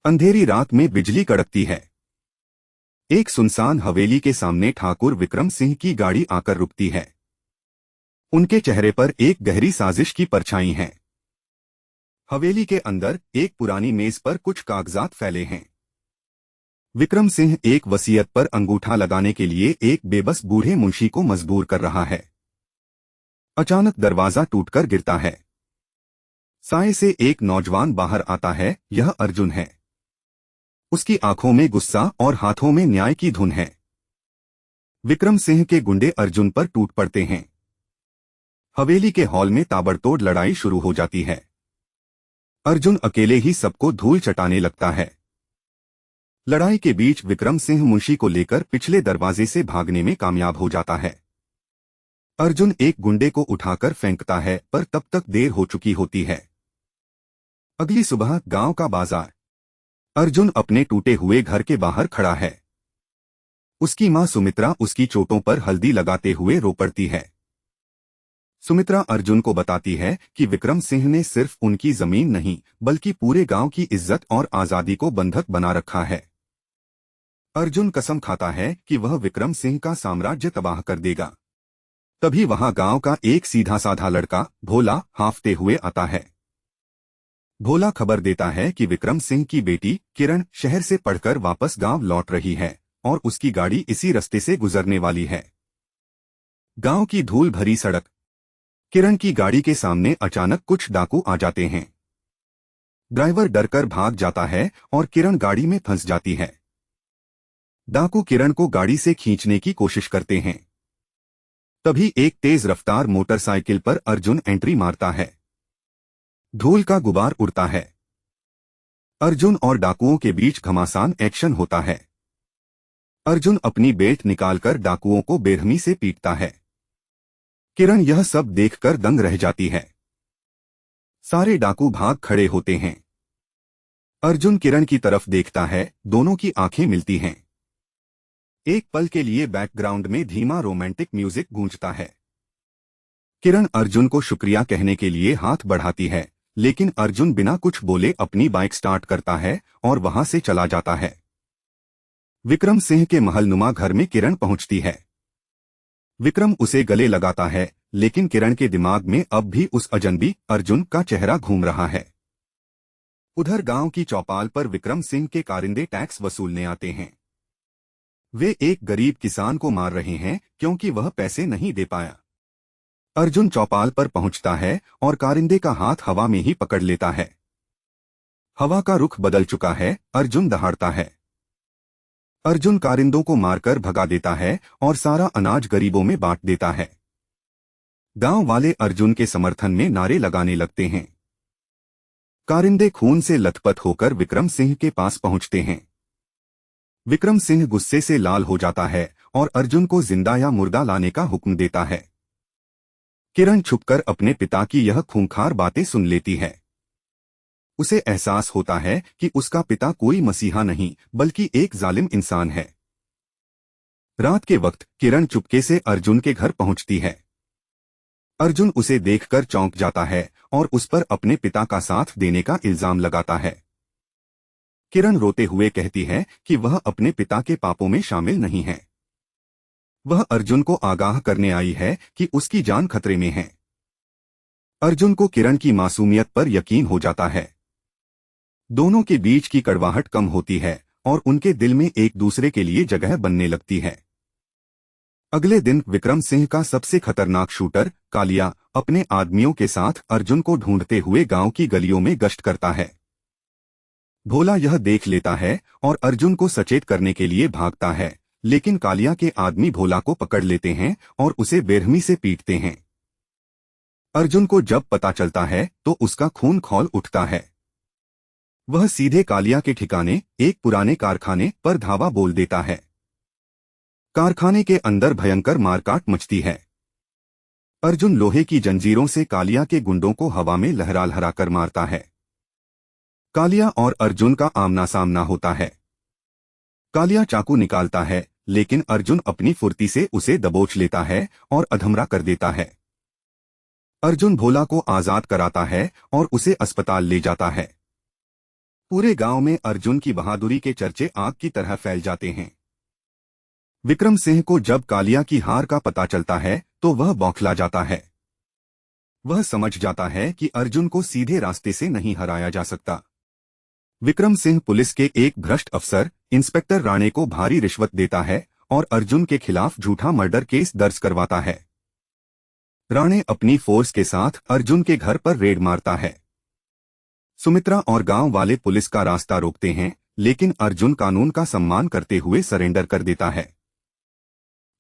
अंधेरी रात में बिजली कड़कती है। एक सुनसान हवेली के सामने ठाकुर विक्रम सिंह की गाड़ी आकर रुकती है। उनके चेहरे पर एक गहरी साजिश की परछाई है। हवेली के अंदर एक पुरानी मेज पर कुछ कागजात फैले हैं। विक्रम सिंह एक वसीयत पर अंगूठा लगाने के लिए एक बेबस बूढ़े मुंशी को मजबूर कर रहा है। अचानक दरवाजा टूटकर गिरता है। साए से एक नौजवान बाहर आता है। यह अर्जुन है। उसकी आंखों में गुस्सा और हाथों में न्याय की धुन है। विक्रम सिंह के गुंडे अर्जुन पर टूट पड़ते हैं। हवेली के हॉल में ताबड़तोड़ लड़ाई शुरू हो जाती है। अर्जुन अकेले ही सबको धूल चटाने लगता है। लड़ाई के बीच विक्रम सिंह मुंशी को लेकर पिछले दरवाजे से भागने में कामयाब हो जाता है। अर्जुन एक गुंडे को उठाकर फेंकता है, पर तब तक देर हो चुकी होती है। अगली सुबह गांव का बाजार। अर्जुन अपने टूटे हुए घर के बाहर खड़ा है। उसकी मां सुमित्रा उसकी चोटों पर हल्दी लगाते हुए रो पड़ती है। सुमित्रा अर्जुन को बताती है कि विक्रम सिंह ने सिर्फ उनकी जमीन नहीं बल्कि पूरे गांव की इज्जत और आजादी को बंधक बना रखा है। अर्जुन कसम खाता है कि वह विक्रम सिंह का साम्राज्य तबाह कर देगा। तभी वहां गांव का एक सीधा साधा लड़का भोला हांफते हुए आता है। भोला खबर देता है कि विक्रम सिंह की बेटी किरण शहर से पढ़कर वापस गांव लौट रही है और उसकी गाड़ी इसी रास्ते से गुजरने वाली है। गांव की धूल भरी सड़क। किरण की गाड़ी के सामने अचानक कुछ डाकू आ जाते हैं। ड्राइवर डरकर भाग जाता है और किरण गाड़ी में फंस जाती है। डाकू किरण को गाड़ी से खींचने की कोशिश करते हैं। तभी एक तेज रफ्तार मोटरसाइकिल पर अर्जुन एंट्री मारता है। धूल का गुबार उड़ता है। अर्जुन और डाकुओं के बीच घमासान एक्शन होता है। अर्जुन अपनी बेल्ट निकालकर डाकुओं को बेरहमी से पीटता है। किरण यह सब देखकर दंग रह जाती है। सारे डाकू भाग खड़े होते हैं। अर्जुन किरण की तरफ देखता है, दोनों की आंखें मिलती हैं। एक पल के लिए बैकग्राउंड में धीमा रोमांटिक म्यूजिक गूंजता है। किरण अर्जुन को शुक्रिया कहने के लिए हाथ बढ़ाती है, लेकिन अर्जुन बिना कुछ बोले अपनी बाइक स्टार्ट करता है और वहां से चला जाता है। विक्रम सिंह के महलनुमा घर में किरण पहुंचती है। विक्रम उसे गले लगाता है, लेकिन किरण के दिमाग में अब भी उस अजनबी अर्जुन का चेहरा घूम रहा है। उधर गांव की चौपाल पर विक्रम सिंह के कारिंदे टैक्स वसूलने आते हैं। वे एक गरीब किसान को मार रहे हैं क्योंकि वह पैसे नहीं दे पाया। अर्जुन चौपाल पर पहुंचता है और कारिंदे का हाथ हवा में ही पकड़ लेता है। हवा का रुख बदल चुका है। अर्जुन दहाड़ता है। अर्जुन कारिंदों को मारकर भगा देता है और सारा अनाज गरीबों में बांट देता है। गांव वाले अर्जुन के समर्थन में नारे लगाने लगते हैं। कारिंदे खून से लथपथ होकर विक्रम सिंह के पास पहुंचते हैं। विक्रम सिंह गुस्से से लाल हो जाता है और अर्जुन को जिंदा या मुर्दा लाने का हुक्म देता है। किरण छुपकर अपने पिता की यह खूंखार बातें सुन लेती है। उसे एहसास होता है कि उसका पिता कोई मसीहा नहीं बल्कि एक जालिम इंसान है। रात के वक्त किरण चुपके से अर्जुन के घर पहुंचती है। अर्जुन उसे देखकर चौंक जाता है और उस पर अपने पिता का साथ देने का इल्जाम लगाता है। किरण रोते हुए कहती है कि वह अपने पिता के पापों में शामिल नहीं है। वह अर्जुन को आगाह करने आई है कि उसकी जान खतरे में है। अर्जुन को किरण की मासूमियत पर यकीन हो जाता है। दोनों के बीच की कड़वाहट कम होती है और उनके दिल में एक दूसरे के लिए जगह बनने लगती है। अगले दिन विक्रम सिंह का सबसे खतरनाक शूटर कालिया अपने आदमियों के साथ अर्जुन को ढूंढते हुए गांव की गलियों में गश्त करता है। भोला यह देख लेता है और अर्जुन को सचेत करने के लिए भागता है, लेकिन कालिया के आदमी भोला को पकड़ लेते हैं और उसे बेरहमी से पीटते हैं। अर्जुन को जब पता चलता है तो उसका खून खौल उठता है। वह सीधे कालिया के ठिकाने एक पुराने कारखाने पर धावा बोल देता है। कारखाने के अंदर भयंकर मारकाट मचती है। अर्जुन लोहे की जंजीरों से कालिया के गुंडों को हवा में लहरा लहरा कर मारता है। कालिया और अर्जुन का आमना सामना होता है। कालिया चाकू निकालता है, लेकिन अर्जुन अपनी फुर्ती से उसे दबोच लेता है और अधमरा कर देता है। अर्जुन भोला को आजाद कराता है और उसे अस्पताल ले जाता है। पूरे गांव में अर्जुन की बहादुरी के चर्चे आग की तरह फैल जाते हैं। विक्रम सिंह को जब कालिया की हार का पता चलता है तो वह बौखला जाता है। वह समझ जाता है कि अर्जुन को सीधे रास्ते से नहीं हराया जा सकता। विक्रम सिंह पुलिस के एक भ्रष्ट अफसर इंस्पेक्टर राणे को भारी रिश्वत देता है और अर्जुन के खिलाफ झूठा मर्डर केस दर्ज करवाता है। राणे अपनी फोर्स के साथ अर्जुन के घर पर रेड मारता है। सुमित्रा और गांव वाले पुलिस का रास्ता रोकते हैं, लेकिन अर्जुन कानून का सम्मान करते हुए सरेंडर कर देता है।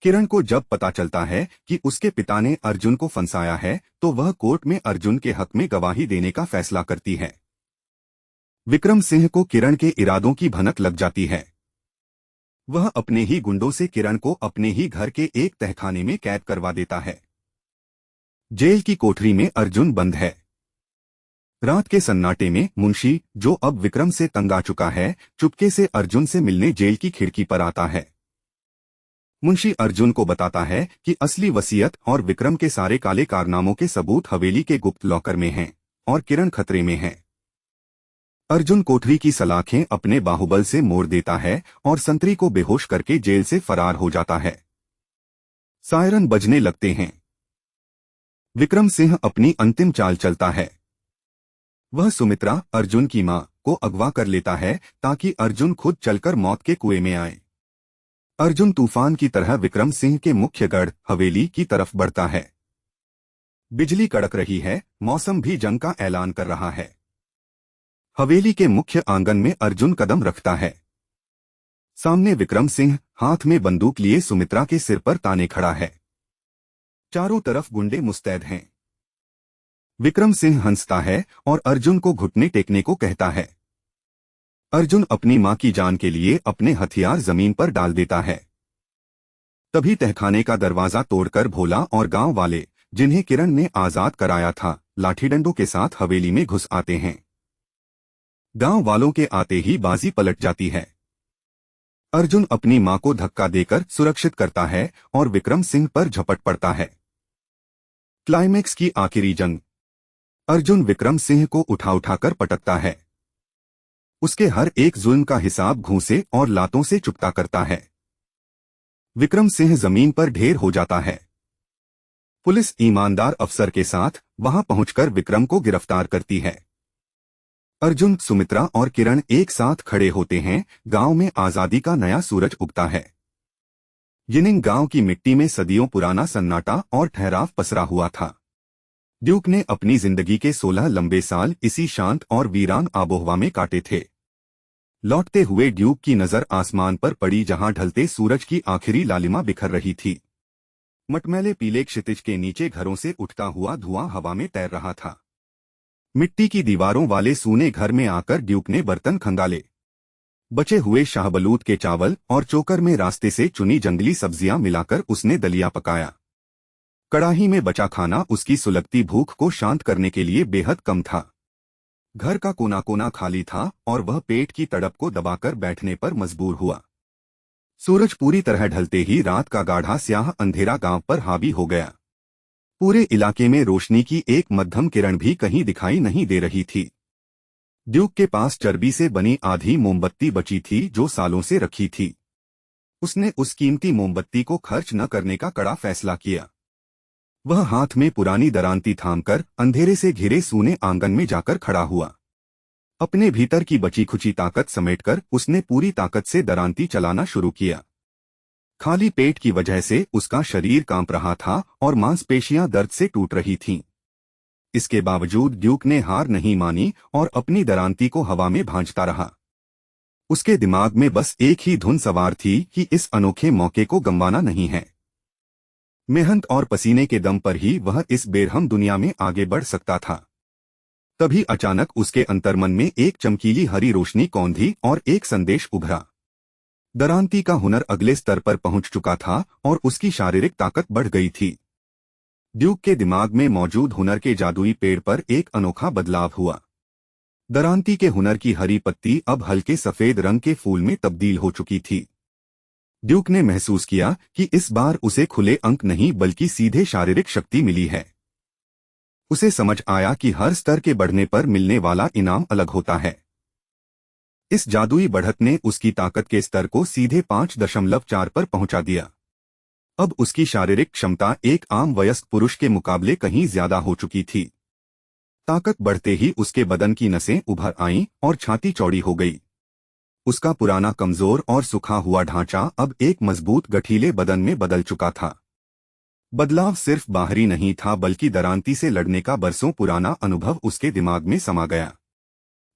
किरण को जब पता चलता है कि उसके पिता ने अर्जुन को फंसाया है तो वह कोर्ट में अर्जुन के हक में गवाही देने का फैसला करती है। विक्रम सिंह को किरण के इरादों की भनक लग जाती है। वह अपने ही गुंडों से किरण को अपने ही घर के एक तहखाने में कैद करवा देता है। जेल की कोठरी में अर्जुन बंद है। रात के सन्नाटे में मुंशी, जो अब विक्रम से तंग आ चुका है, चुपके से अर्जुन से मिलने जेल की खिड़की पर आता है। मुंशी अर्जुन को बताता है कि असली वसीयत और विक्रम के सारे काले कारनामों के सबूत हवेली के गुप्त लॉकर में हैं और किरण खतरे में है। अर्जुन कोठरी की सलाखें अपने बाहुबल से मोड़ देता है और संतरी को बेहोश करके जेल से फरार हो जाता है। सायरन बजने लगते हैं। विक्रम सिंह अपनी अंतिम चाल चलता है। वह सुमित्रा, अर्जुन की मां, को अगवा कर लेता है ताकि अर्जुन खुद चलकर मौत के कुएं में आए। अर्जुन तूफान की तरह विक्रम सिंह के मुख्य गढ़ हवेली की तरफ बढ़ता है। बिजली कड़क रही है, मौसम भी जंग का ऐलान कर रहा है। हवेली के मुख्य आंगन में अर्जुन कदम रखता है। सामने विक्रम सिंह हाथ में बंदूक लिए सुमित्रा के सिर पर ताने खड़ा है। चारों तरफ गुंडे मुस्तैद हैं। विक्रम सिंह हंसता है और अर्जुन को घुटने टेकने को कहता है। अर्जुन अपनी मां की जान के लिए अपने हथियार जमीन पर डाल देता है। तभी तहखाने का दरवाजा तोड़कर भोला और गांव वाले, जिन्हें किरण ने आजाद कराया था, लाठी डंडों के साथ हवेली में घुस आते हैं। गांव वालों के आते ही बाजी पलट जाती है। अर्जुन अपनी मां को धक्का देकर सुरक्षित करता है और विक्रम सिंह पर झपट पड़ता है। क्लाइमेक्स की आखिरी जंग। अर्जुन विक्रम सिंह को उठा उठाकर पटकता है। उसके हर एक जुल्म का हिसाब घूंसे और लातों से चुकता करता है। विक्रम सिंह जमीन पर ढेर हो जाता है। पुलिस ईमानदार अफसर के साथ वहां पहुंचकर विक्रम को गिरफ्तार करती है। अर्जुन, सुमित्रा और किरण एक साथ खड़े होते हैं। गांव में आजादी का नया सूरज उगता है। यिनिंग गांव की मिट्टी में सदियों पुराना सन्नाटा और ठहराव पसरा हुआ था। ड्यूक ने अपनी जिंदगी के 16 लंबे साल इसी शांत और वीरान आबोहवा में काटे थे। लौटते हुए ड्यूक की नजर आसमान पर पड़ी, जहां ढलते सूरज की आखिरी लालिमा बिखर रही थी। मटमैले पीले क्षितिज के नीचे घरों से उठता हुआ धुआं हवा में तैर रहा था। मिट्टी की दीवारों वाले सूने घर में आकर ड्यूक ने बर्तन खंगाले। बचे हुए शाहबलूत के चावल और चोकर में रास्ते से चुनी जंगली सब्जियां मिलाकर उसने दलिया पकाया। कड़ाही में बचा खाना उसकी सुलगती भूख को शांत करने के लिए बेहद कम था। घर का कोना कोना खाली था और वह पेट की तड़प को दबाकर बैठने पर मजबूर हुआ। सूरज पूरी तरह ढलते ही रात का गाढ़ा स्याह अंधेरा गांव पर हावी हो गया। पूरे इलाके में रोशनी की एक मध्यम किरण भी कहीं दिखाई नहीं दे रही थी। ड्यूक के पास चर्बी से बनी आधी मोमबत्ती बची थी जो सालों से रखी थी। उसने उस कीमती मोमबत्ती को खर्च न करने का कड़ा फैसला किया। वह हाथ में पुरानी दरांती थामकर अंधेरे से घिरे सूने आंगन में जाकर खड़ा हुआ। अपने भीतर की बची खुची ताकत समेटकर उसने पूरी ताकत से दरांती चलाना शुरू किया। खाली पेट की वजह से उसका शरीर कांप रहा था और मांसपेशियां दर्द से टूट रही थीं। इसके बावजूद ड्यूक ने हार नहीं मानी और अपनी दरांती को हवा में भांजता रहा। उसके दिमाग में बस एक ही धुन सवार थी कि इस अनोखे मौके को गंवाना नहीं है। मेहनत और पसीने के दम पर ही वह इस बेरहम दुनिया में आगे बढ़ सकता था। तभी अचानक उसके अंतर्मन में एक चमकीली हरी रोशनी कौंधी और एक संदेश उभरा। दरांती का हुनर अगले स्तर पर पहुंच चुका था और उसकी शारीरिक ताकत बढ़ गई थी। ड्यूक के दिमाग में मौजूद हुनर के जादुई पेड़ पर एक अनोखा बदलाव हुआ। दरांती के हुनर की हरी पत्ती अब हल्के सफेद रंग के फूल में तब्दील हो चुकी थी। ड्यूक ने महसूस किया कि इस बार उसे खुले अंक नहीं बल्कि सीधे शारीरिक शक्ति मिली है। उसे समझ आया कि हर स्तर के बढ़ने पर मिलने वाला इनाम अलग होता है। इस जादुई बढ़त ने उसकी ताकत के स्तर को सीधे 5.4 पर पहुंचा दिया। अब उसकी शारीरिक क्षमता एक आम वयस्क पुरुष के मुकाबले कहीं ज्यादा हो चुकी थी। ताकत बढ़ते ही उसके बदन की नसें उभर आईं और छाती चौड़ी हो गई। उसका पुराना कमजोर और सूखा हुआ ढांचा अब एक मजबूत गठीले बदन में बदल चुका था। बदलाव सिर्फ बाहरी नहीं था, बल्कि दरांती से लड़ने का बरसों पुराना अनुभव उसके दिमाग में समा गया।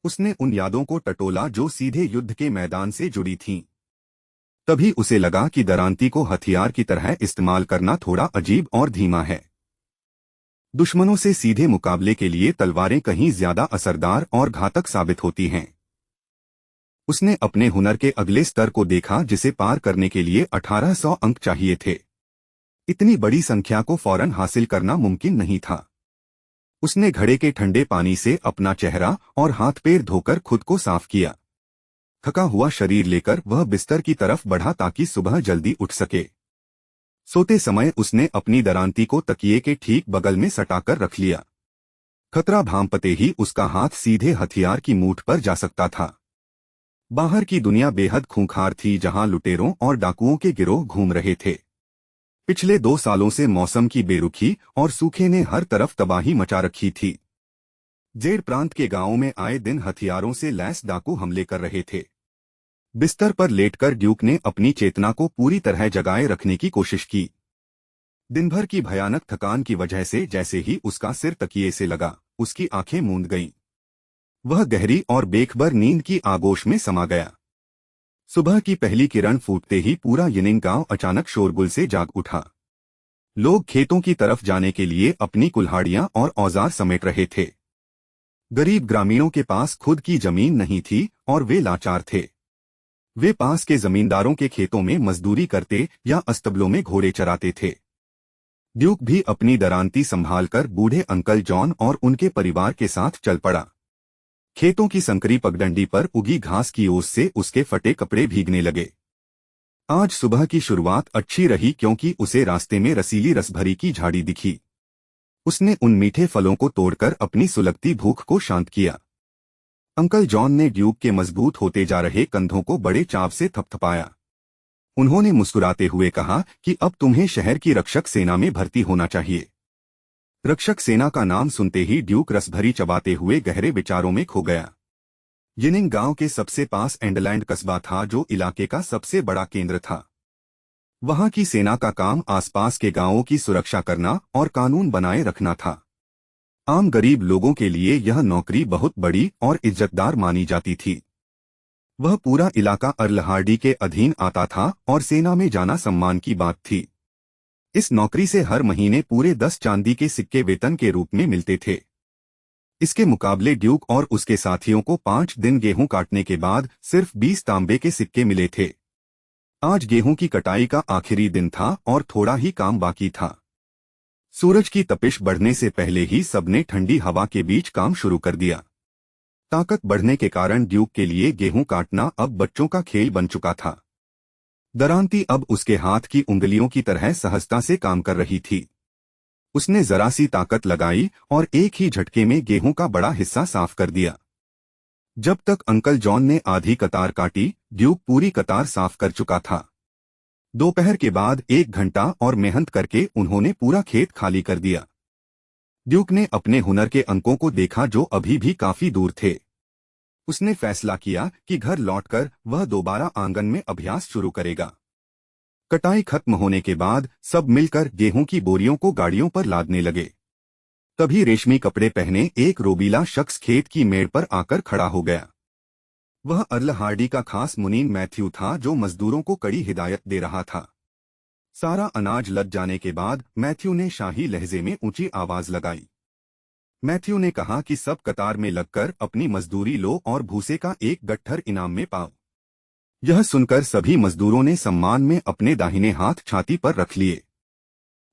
उसने उन यादों को टटोला जो सीधे युद्ध के मैदान से जुड़ी थीं। तभी उसे लगा कि दरांती को हथियार की तरह इस्तेमाल करना थोड़ा अजीब और धीमा है। दुश्मनों से सीधे मुकाबले के लिए तलवारें कहीं ज्यादा असरदार और घातक साबित होती हैं। उसने अपने हुनर के अगले स्तर को देखा, जिसे पार करने के लिए 1800 अंक चाहिए थे। इतनी बड़ी संख्या को फौरन हासिल करना मुमकिन नहीं था। उसने घड़े के ठंडे पानी से अपना चेहरा और हाथ पैर धोकर खुद को साफ किया। थका हुआ शरीर लेकर वह बिस्तर की तरफ बढ़ा ताकि सुबह जल्दी उठ सके। सोते समय उसने अपनी दरांती को तकिए के ठीक बगल में सटाकर रख लिया। खतरा भांपते ही उसका हाथ सीधे हथियार की मूठ पर जा सकता था। बाहर की दुनिया बेहद खूंखार थी, जहां लुटेरों और डाकुओं के गिरोह घूम रहे थे। पिछले 2 सालों से मौसम की बेरुखी और सूखे ने हर तरफ तबाही मचा रखी थी। जेड प्रांत के गांवों में आए दिन हथियारों से लैस डाकू हमले कर रहे थे। बिस्तर पर लेटकर ड्यूक ने अपनी चेतना को पूरी तरह जगाए रखने की कोशिश की। दिन भर की भयानक थकान की वजह से जैसे ही उसका सिर तकिए से लगा, उसकी आंखें मूंद गईं। वह गहरी और बेखबर नींद की आगोश में समा गया। सुबह की पहली किरण फूटते ही पूरा यिनिंग गांव अचानक शोरगुल से जाग उठा। लोग खेतों की तरफ जाने के लिए अपनी कुल्हाड़ियां और औजार समेट रहे थे। गरीब ग्रामीणों के पास खुद की जमीन नहीं थी और वे लाचार थे। वे पास के जमींदारों के खेतों में मजदूरी करते या अस्तबलों में घोड़े चराते थे। ड्यूक भी अपनी दरांती संभालकर बूढ़े अंकल जॉन और उनके परिवार के साथ चल पड़ा। खेतों की संकरी पगडंडी पर उगी घास की ओस से उसके फटे कपड़े भीगने लगे। आज सुबह की शुरुआत अच्छी रही, क्योंकि उसे रास्ते में रसीली रसभरी की झाड़ी दिखी। उसने उन मीठे फलों को तोड़कर अपनी सुलगती भूख को शांत किया। अंकल जॉन ने ड्यूक के मजबूत होते जा रहे कंधों को बड़े चाव से थपथपाया। उन्होंने मुस्कुराते हुए कहा कि अब तुम्हें शहर की रक्षक सेना में भर्ती होना चाहिए। रक्षक सेना का नाम सुनते ही ड्यूक रसभरी चबाते हुए गहरे विचारों में खो गया। यिनिंग गांव के सबसे पास एंडलैंड कस्बा था, जो इलाके का सबसे बड़ा केंद्र था। वहां की सेना का काम आसपास के गांवों की सुरक्षा करना और कानून बनाए रखना था। आम गरीब लोगों के लिए यह नौकरी बहुत बड़ी और इज्जतदार मानी जाती थी। वह पूरा इलाका अर्लहार्डी के अधीन आता था और सेना में जाना सम्मान की बात थी। इस नौकरी से हर महीने पूरे 10 चांदी के सिक्के वेतन के रूप में मिलते थे। इसके मुकाबले ड्यूक और उसके साथियों को 5 दिन गेहूं काटने के बाद सिर्फ 20 तांबे के सिक्के मिले थे। आज गेहूं की कटाई का आखिरी दिन था और थोड़ा ही काम बाकी था। सूरज की तपिश बढ़ने से पहले ही सबने ठंडी हवा के बीच काम शुरू कर दिया। ताकत बढ़ने के कारण ड्यूक के लिए गेहूं काटना अब बच्चों का खेल बन चुका था। दरांती अब उसके हाथ की उंगलियों की तरह सहजता से काम कर रही थी। उसने जरा सी ताकत लगाई और एक ही झटके में गेहूं का बड़ा हिस्सा साफ कर दिया। जब तक अंकल जॉन ने आधी कतार काटी, ड्यूक पूरी कतार साफ कर चुका था। दोपहर के बाद 1 घंटा और मेहनत करके उन्होंने पूरा खेत खाली कर दिया। ड्यूक ने अपने हुनर के अंकों को देखा, जो अभी भी काफी दूर थे। उसने फैसला किया कि घर लौटकर वह दोबारा आंगन में अभ्यास शुरू करेगा। कटाई खत्म होने के बाद सब मिलकर गेहूं की बोरियों को गाड़ियों पर लादने लगे। तभी रेशमी कपड़े पहने एक रोबीला शख्स खेत की मेड़ पर आकर खड़ा हो गया। वह अर्लहार्डी का खास मुनीम मैथ्यू था, जो मजदूरों को कड़ी हिदायत दे रहा था। सारा अनाज लद जाने के बाद मैथ्यू ने शाही लहजे में ऊंची आवाज लगाई। मैथ्यू ने कहा कि सब कतार में लगकर अपनी मजदूरी लो और भूसे का एक गट्ठर इनाम में पाओ। यह सुनकर सभी मजदूरों ने सम्मान में अपने दाहिने हाथ छाती पर रख लिए।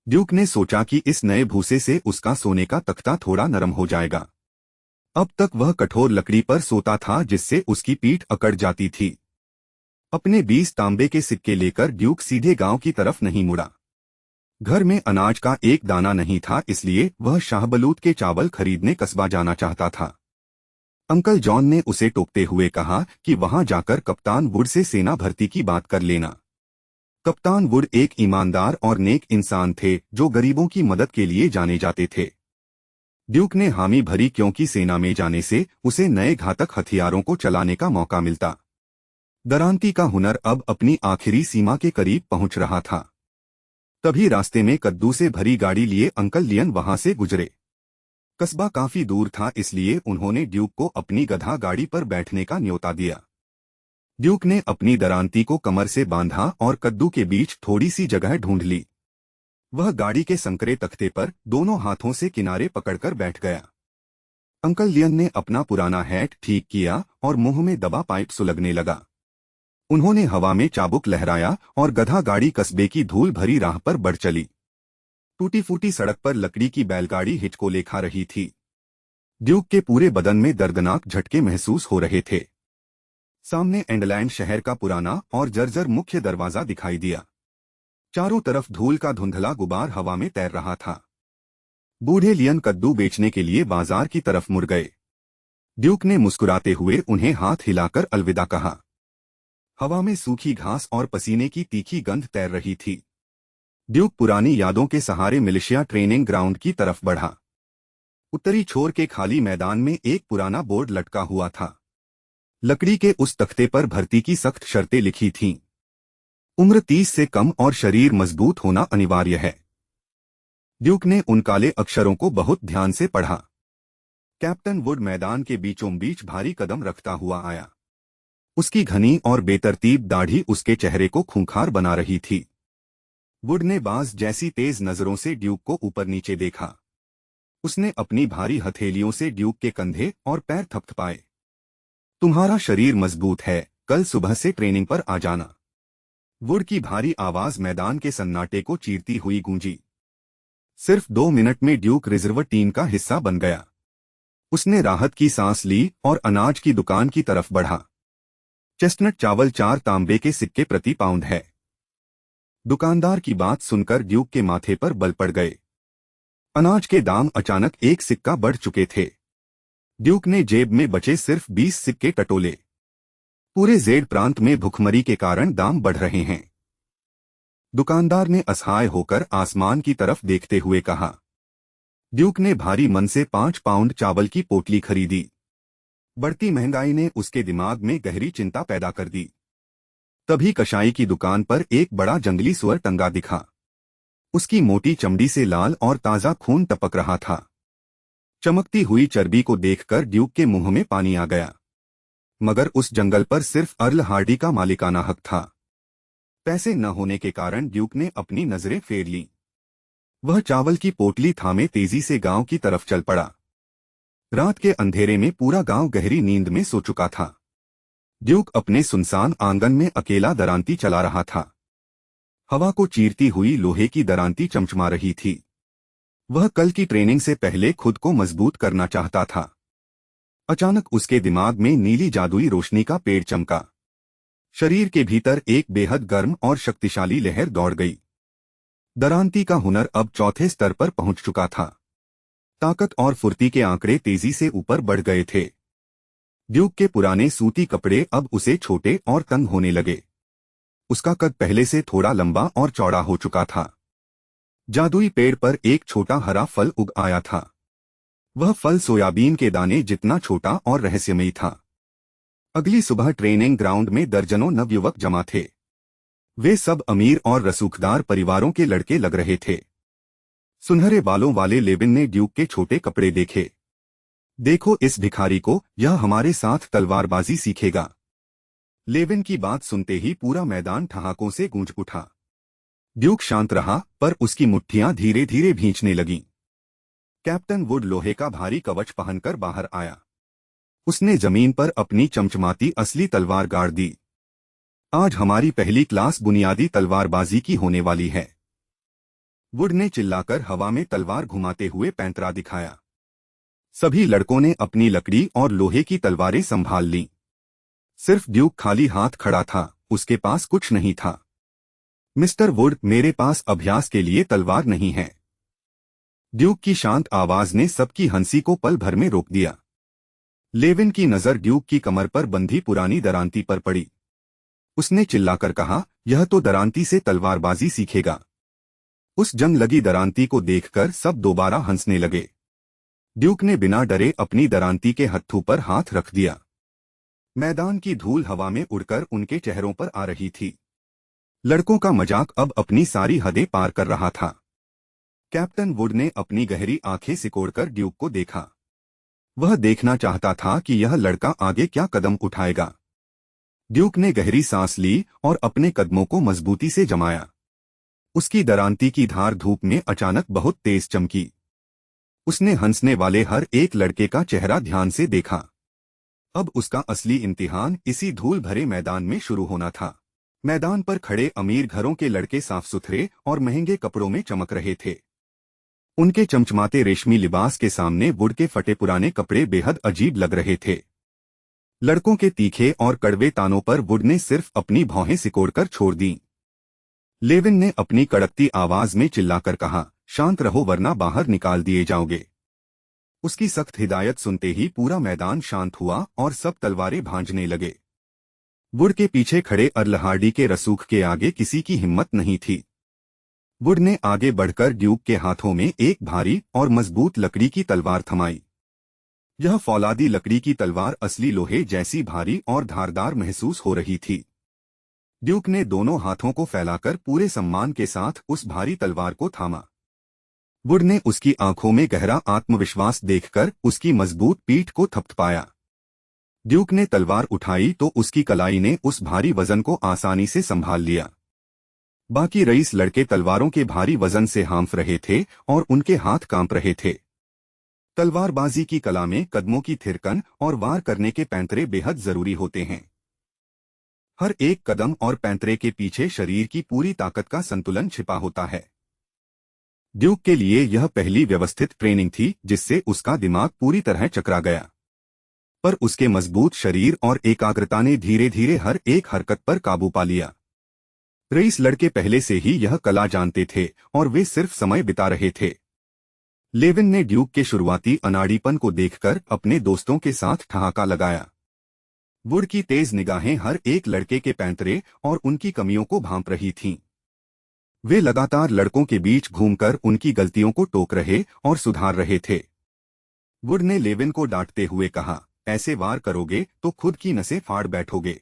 ड्यूक ने सोचा कि इस नए भूसे से उसका सोने का तख्ता थोड़ा नरम हो जाएगा। अब तक वह कठोर लकड़ी पर सोता था, जिससे उसकी पीठ अकड़ जाती थी। अपने 20 तांबे के सिक्के लेकर ड्यूक सीधे गांव की तरफ नहीं मुड़ा। घर में अनाज का एक दाना नहीं था, इसलिए वह शाहबलूत के चावल खरीदने कस्बा जाना चाहता था। अंकल जॉन ने उसे टोकते हुए कहा कि वहां जाकर कप्तान वुड से सेना भर्ती की बात कर लेना। कप्तान वुड एक ईमानदार और नेक इंसान थे जो गरीबों की मदद के लिए जाने जाते थे। ड्यूक ने हामी भरी क्योंकि सेना में जाने से उसे नए घातक हथियारों को चलाने का मौका मिलता। दरांती का हुनर अब अपनी आखिरी सीमा के करीब पहुंच रहा था। तभी रास्ते में कद्दू से भरी गाड़ी लिए अंकल लियन वहां से गुजरे। कस्बा काफी दूर था, इसलिए उन्होंने ड्यूक को अपनी गधा गाड़ी पर बैठने का न्योता दिया। ड्यूक ने अपनी दरांती को कमर से बांधा और कद्दू के बीच थोड़ी सी जगह ढूंढ ली। वह गाड़ी के संकरे तख्ते पर दोनों हाथों से किनारे पकड़कर बैठ गया। अंकल लियन ने अपना पुराना हैट ठीक किया और मुंह में दबा पाइप सुलगने लगा। उन्होंने हवा में चाबुक लहराया और गधा गाड़ी कस्बे की धूल भरी राह पर बढ़ चली। टूटी फूटी सड़क पर लकड़ी की बैलगाड़ी हिचकोले खा रही थी। ड्यूक के पूरे बदन में दर्दनाक झटके महसूस हो रहे थे। सामने एंडलैंड शहर का पुराना और जर्जर मुख्य दरवाजा दिखाई दिया। चारों तरफ धूल का धुंधला गुबार हवा में तैर रहा था। बूढ़े लियन कद्दू बेचने के लिए बाजार की तरफ मुड़ गए। ड्यूक ने मुस्कुराते हुए उन्हें हाथ हिलाकर अलविदा कहा। हवा में सूखी घास और पसीने की तीखी गंध तैर रही थी। ड्यूक पुरानी यादों के सहारे मिलिशिया ट्रेनिंग ग्राउंड की तरफ बढ़ा। उत्तरी छोर के खाली मैदान में एक पुराना बोर्ड लटका हुआ था। लकड़ी के उस तख्ते पर भर्ती की सख्त शर्तें लिखी थीं। उम्र 30 से कम और शरीर मजबूत होना अनिवार्य है। ड्यूक ने उन काले अक्षरों को बहुत ध्यान से पढ़ा। कैप्टन वुड मैदान के बीचों बीच भारी कदम रखता हुआ आया। उसकी घनी और बेतरतीब दाढ़ी उसके चेहरे को खूंखार बना रही थी। वुड ने बाज जैसी तेज नजरों से ड्यूक को ऊपर नीचे देखा। उसने अपनी भारी हथेलियों से ड्यूक के कंधे और पैर थपथपाए। तुम्हारा शरीर मजबूत है, कल सुबह से ट्रेनिंग पर आ जाना। वुड की भारी आवाज मैदान के सन्नाटे को चीरती हुई गूंजी। सिर्फ 2 मिनट में ड्यूक रिजर्व टीम का हिस्सा बन गया। उसने राहत की सांस ली और अनाज की दुकान की तरफ बढ़ा। चेस्टनट चावल 4 तांबे के सिक्के प्रति पाउंड है। दुकानदार की बात सुनकर ड्यूक के माथे पर बल पड़ गए। अनाज के दाम अचानक 1 सिक्का बढ़ चुके थे। ड्यूक ने जेब में बचे सिर्फ 20 सिक्के टटोले। पूरे जेड प्रांत में भुखमरी के कारण दाम बढ़ रहे हैं। दुकानदार ने असहाय होकर आसमान की तरफ देखते हुए कहा। ड्यूक ने भारी मन से 5 पाउंड चावल की पोटली खरीदी। बढ़ती महंगाई ने उसके दिमाग में गहरी चिंता पैदा कर दी। तभी कशाई की दुकान पर एक बड़ा जंगली सुअर टंगा दिखा। उसकी मोटी चमड़ी से लाल और ताजा खून टपक रहा था। चमकती हुई चर्बी को देखकर ड्यूक के मुंह में पानी आ गया। मगर उस जंगल पर सिर्फ अर्ल हार्डी का मालिकाना हक था। पैसे न होने के कारण ड्यूक ने अपनी नजरें फेर लीं। वह चावल की पोटली थामे तेजी से गांव की तरफ चल पड़ा। रात के अंधेरे में पूरा गांव गहरी नींद में सो चुका था। ड्यूक अपने सुनसान आंगन में अकेला दरांती चला रहा था। हवा को चीरती हुई लोहे की दरांती चमचमा रही थी। वह कल की ट्रेनिंग से पहले खुद को मजबूत करना चाहता था। अचानक उसके दिमाग में नीली जादुई रोशनी का पेड़ चमका। शरीर के भीतर एक बेहद गर्म और शक्तिशाली लहर दौड़ गई। दरांती का हुनर अब चौथे स्तर पर पहुंच चुका था। ताकत और फुर्ती के आंकड़े तेजी से ऊपर बढ़ गए थे। ड्यूक के पुराने सूती कपड़े अब उसे छोटे और तंग होने लगे। उसका कद पहले से थोड़ा लंबा और चौड़ा हो चुका था। जादुई पेड़ पर एक छोटा हरा फल उग आया था। वह फल सोयाबीन के दाने जितना छोटा और रहस्यमयी था। अगली सुबह ट्रेनिंग ग्राउंड में दर्जनों नवयुवक जमा थे। वे सब अमीर और रसूखदार परिवारों के लड़के लग रहे थे। सुनहरे बालों वाले लेविन ने ड्यूक के छोटे कपड़े देखे। देखो इस भिखारी को, यह हमारे साथ तलवारबाजी सीखेगा। लेविन की बात सुनते ही पूरा मैदान ठहाकों से गूंज उठा। ड्यूक शांत रहा, पर उसकी मुट्ठियां धीरे धीरे भींचने लगीं। कैप्टन वुड लोहे का भारी कवच पहनकर बाहर आया। उसने जमीन पर अपनी चमचमाती असली तलवार गाड़ दी। आज हमारी पहली क्लास बुनियादी तलवारबाजी की होने वाली है। वुड ने चिल्लाकर हवा में तलवार घुमाते हुए पैंतरा दिखाया। सभी लड़कों ने अपनी लकड़ी और लोहे की तलवारें संभाल लीं। सिर्फ ड्यूक खाली हाथ खड़ा था, उसके पास कुछ नहीं था। मिस्टर वुड, मेरे पास अभ्यास के लिए तलवार नहीं है। ड्यूक की शांत आवाज ने सबकी हंसी को पल भर में रोक दिया। लेविन की नजर ड्यूक की कमर पर बंधी पुरानी दरांती पर पड़ी। उसने चिल्लाकर कहा, यह तो दरांती से तलवारबाजी सीखेगा। उस जंग लगी दरांती को देखकर सब दोबारा हंसने लगे। ड्यूक ने बिना डरे अपनी दरांती के हत्थों पर हाथ रख दिया। मैदान की धूल हवा में उड़कर उनके चेहरों पर आ रही थी। लड़कों का मजाक अब अपनी सारी हदें पार कर रहा था। कैप्टन वुड ने अपनी गहरी आंखें सिकोड़कर ड्यूक को देखा। वह देखना चाहता था कि यह लड़का आगे क्या कदम उठाएगा। ड्यूक ने गहरी सांस ली और अपने कदमों को मजबूती से जमाया। उसकी दरांती की धार धूप में अचानक बहुत तेज चमकी। उसने हंसने वाले हर एक लड़के का चेहरा ध्यान से देखा। अब उसका असली इम्तिहान इसी धूल भरे मैदान में शुरू होना था। मैदान पर खड़े अमीर घरों के लड़के साफ सुथरे और महंगे कपड़ों में चमक रहे थे। उनके चमचमाते रेशमी लिबास के सामने वुड के फटे पुराने कपड़े बेहद अजीब लग रहे थे। लड़कों के तीखे और कड़वे तानों पर वुड ने सिर्फ अपनी भौहें सिकोड़कर छोड़ दी। लेविन ने अपनी कड़कती आवाज में चिल्लाकर कहा, शांत रहो वरना बाहर निकाल दिए जाओगे। उसकी सख्त हिदायत सुनते ही पूरा मैदान शांत हुआ और सब तलवारें भांजने लगे। वुड के पीछे खड़े अर्लहार्डी के रसूख के आगे किसी की हिम्मत नहीं थी। वुड ने आगे बढ़कर ड्यूक के हाथों में एक भारी और मजबूत लकड़ी की तलवार थमाई। यह फौलादी लकड़ी की तलवार असली लोहे जैसी भारी और धारदार महसूस हो रही थी। ड्यूक ने दोनों हाथों को फैलाकर पूरे सम्मान के साथ उस भारी तलवार को थामा। वुड ने उसकी आंखों में गहरा आत्मविश्वास देखकर उसकी मजबूत पीठ को थपथपाया। ड्यूक ने तलवार उठाई तो उसकी कलाई ने उस भारी वजन को आसानी से संभाल लिया। बाकी रईस लड़के तलवारों के भारी वजन से हांफ रहे थे और उनके हाथ कांप रहे थे। तलवारबाजी की कला में कदमों की थिरकन और वार करने के पैंतरे बेहद जरूरी होते हैं। हर एक कदम और पैंतरे के पीछे शरीर की पूरी ताकत का संतुलन छिपा होता है। ड्यूक के लिए यह पहली व्यवस्थित ट्रेनिंग थी जिससे उसका दिमाग पूरी तरह चकरा गया। पर उसके मजबूत शरीर और एकाग्रता ने धीरे धीरे हर एक हरकत पर काबू पा लिया। रईस लड़के पहले से ही यह कला जानते थे और वे सिर्फ समय बिता रहे थे। लेविन ने ड्यूक के शुरुआती अनाड़ीपन को देखकर अपने दोस्तों के साथ ठहाका लगाया। वुड की तेज निगाहें हर एक लड़के के पैंतरे और उनकी कमियों को भांप रही थीं। वे लगातार लड़कों के बीच घूमकर उनकी गलतियों को टोक रहे और सुधार रहे थे। वुड ने लेविन को डांटते हुए कहा, ऐसे वार करोगे तो खुद की नसें फाड़ बैठोगे।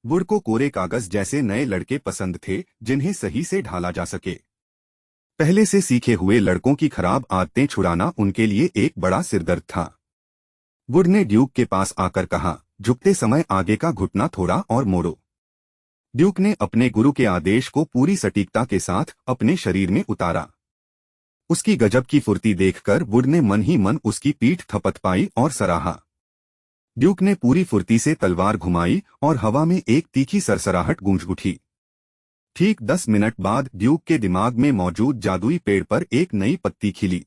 वुड को कोरे कागज जैसे नए लड़के पसंद थे जिन्हें सही से ढाला जा सके। पहले से सीखे हुए लड़कों की खराब आदतें छुड़ाना उनके लिए एक बड़ा सिरदर्द था। वुड ने ड्यूक के पास आकर कहा, झुकते समय आगे का घुटना थोड़ा और मोड़ो। ड्यूक ने अपने गुरु के आदेश को पूरी सटीकता के साथ अपने शरीर में उतारा। उसकी गजब की फुर्ती देखकर वुड ने मन ही मन उसकी पीठ थपथपाई और सराहा। ड्यूक ने पूरी फुर्ती से तलवार घुमाई और हवा में एक तीखी सरसराहट गूंज उठी। ठीक 10 मिनट बाद ड्यूक के दिमाग में मौजूद जादुई पेड़ पर एक नई पत्ती खिली।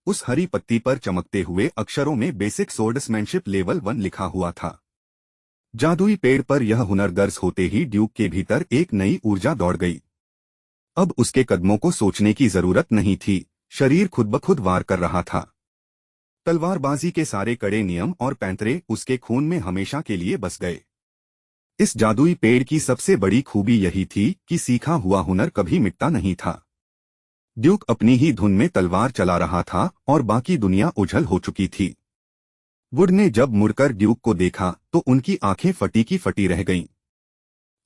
उस हरी पत्ती पर चमकते हुए अक्षरों में बेसिक सोर्ड्समैनशिप लेवल 1 लिखा हुआ था। जादुई पेड़ पर यह हुनर दर्ज होते ही ड्यूक के भीतर एक नई ऊर्जा दौड़ गई। अब उसके कदमों को सोचने की जरूरत नहीं थी, शरीर खुद ब खुद वार कर रहा था। तलवारबाजी के सारे कड़े नियम और पैंतरे उसके खून में हमेशा के लिए बस गए। इस जादुई पेड़ की सबसे बड़ी खूबी यही थी कि सीखा हुआ हुनर कभी मिटता नहीं था। ड्यूक अपनी ही धुन में तलवार चला रहा था और बाकी दुनिया उछल हो चुकी थी। वुड ने जब मुड़कर ड्यूक को देखा तो उनकी आंखें फटी की फटी रह गईं।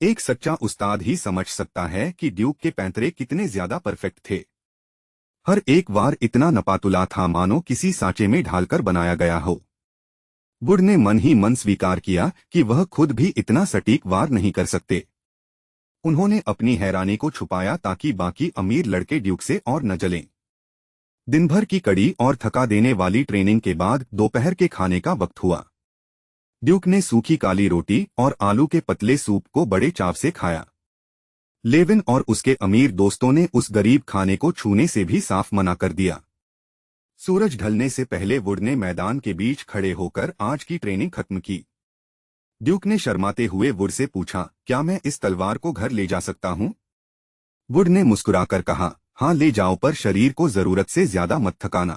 एक सच्चा उस्ताद ही समझ सकता है कि ड्यूक के पैंतरे कितने ज्यादा परफेक्ट थे। हर एक वार इतना नपातुला था मानो किसी सांचे में ढालकर बनाया गया हो। वुड ने मन ही मन स्वीकार किया कि वह खुद भी इतना सटीक वार नहीं कर सकते। उन्होंने अपनी हैरानी को छुपाया ताकि बाकी अमीर लड़के ड्यूक से और न जलें। दिन भर की कड़ी और थका देने वाली ट्रेनिंग के बाद दोपहर के खाने का वक्त हुआ। ड्यूक ने सूखी काली रोटी और आलू के पतले सूप को बड़े चाव से खाया। लेविन और उसके अमीर दोस्तों ने उस गरीब खाने को छूने से भी साफ मना कर दिया। सूरज ढलने से पहले वुड ने मैदान के बीच खड़े होकर आज की ट्रेनिंग खत्म की। ड्यूक ने शर्माते हुए वुड से पूछा, क्या मैं इस तलवार को घर ले जा सकता हूँ? वुड ने मुस्कुराकर कहा, हाँ ले जाओ, पर शरीर को जरूरत से ज्यादा मत थकाना।